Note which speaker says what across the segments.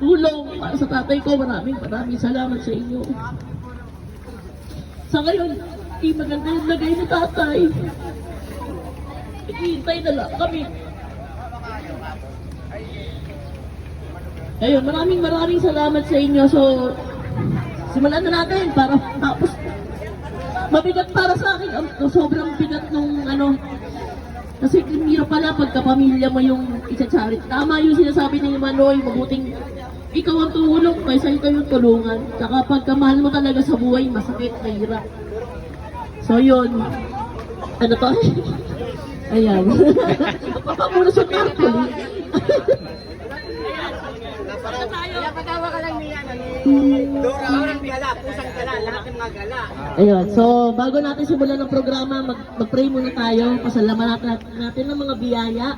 Speaker 1: tulong para sa tatay ko. Maraming salamat sa inyo. Sa ngayon, hindi maganda yung lagay ni tatay. Hihintay na lang kami. Ayun, maraming salamat sa inyo. So, simulan na natin para tapos. Mabigat para sa akin. Sobrang bigat nung ano. Kasi hirap pala pagkapamilya mo yung isa-charity. Tama yung sinasabi ni Manoy, mabuting ikaw ang tumulong kaysa ikaw yung tulungan. Tsaka pagkamahal mo talaga sa buhay, masakit, mahirap. So yun. Ano to? Ayan. Papamuna sa tarpuli.
Speaker 2: Napatawa ka lang niya. Dora, orang gala, pusang gala, lahat ng mga gala.
Speaker 1: Ayun. So, bago natin simulan ng programa, mag-pray muna tayo. Pasalamatan natin ng mga biyaya.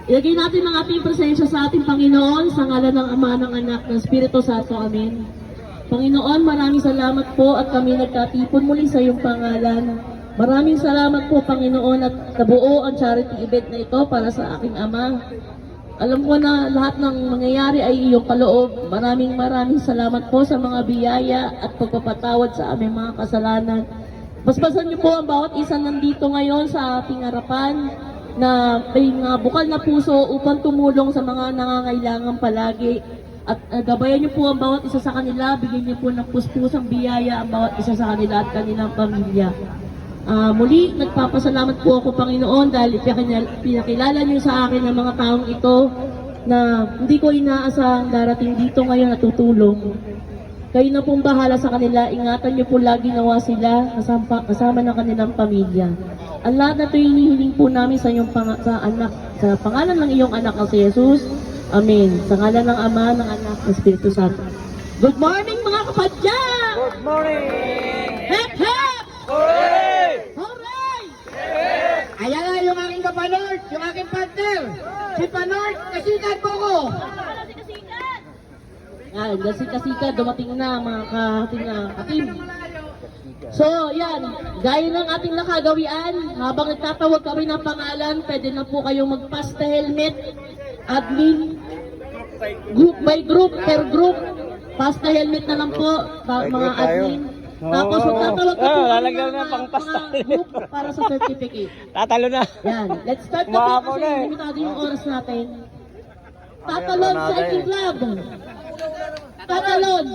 Speaker 1: Ilagay natin ang ating presensya sa ating Panginoon sa ngalan ng Ama, ng Anak, ng Espiritu Santo. Amen. Panginoon, maraming salamat po at kami nagkatipon muli sa iyong pangalan. Maraming salamat po, Panginoon, at nabuo ang charity event na ito para sa aking ama. Alam ko na lahat ng mangyayari ay iyong kaloob. Maraming salamat po sa mga biyaya at pagpapatawad sa aming mga kasalanan. Basbasan niyo po ang bawat isa nandito ngayon sa ating harapan na may bukal na puso upang tumulong sa mga nangangailangan palagi. At gabayan niyo po ang bawat isa sa kanila, bigyan niyo po ng puspusang biyaya ang bawat isa sa kanila at kanilang pamilya. Muli, nagpapasalamat po ako, Panginoon, dahil pinakilala niyo sa akin ang mga taong ito na hindi ko inaasahang darating dito ngayon at tutulong. Kayo na pong bahala sa kanila, ingatan niyo po lagi nawa sila kasama ng kanilang pamilya. Ang lahat na ito hinihiling po namin sa iyong sa pangalan ng iyong anak na si Jesus. Amen. Sa ngalan ng Ama, ng Anak, ng Espiritu Santo. Good morning mga kapadya!
Speaker 2: Good morning!
Speaker 1: Hep, hep!
Speaker 2: Hooray!
Speaker 1: Hooray!
Speaker 2: Ayan na yung aking kapanort, yung aking partner. Si Panort, kasikat po ko.
Speaker 1: Yan, gasika-sika, dumating na mga katim. So, yan, gaya ng ating nakagawian, habang nagtatawag kami ng pangalan, pwede na po kayong magpasta helmet, admin, group by group, per group, pasta helmet na lang po, mga admin. Tapos magtatawag ka po kami ng mga group para sa certificate.
Speaker 3: Tatalo na.
Speaker 1: Yan, let's start na po kasi limitado yung oras natin. Tatalon Cycling Club. Tatalon.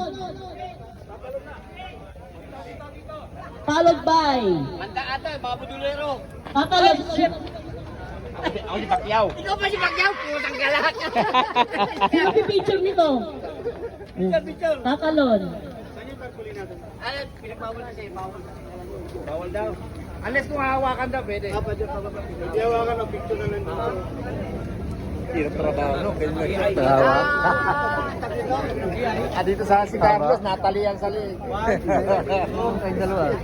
Speaker 1: Followed by
Speaker 2: Manda ata, mga budulero.
Speaker 1: Tatalon.
Speaker 3: Ako si Pacquiao.
Speaker 2: Ikaw pa si Pacquiao, pusang gala.
Speaker 1: Sino picture nito? Tatalon.
Speaker 2: Ano, pinagbawal na siya, bawal. Bawal daw. Unless kung hahawakan daw, pwede. Hindi hawakan ang picture na lang.
Speaker 3: Hirap trabaho, no?
Speaker 2: Dito sa si Carlos, natalian sa liig.
Speaker 3: Kayong dalawa.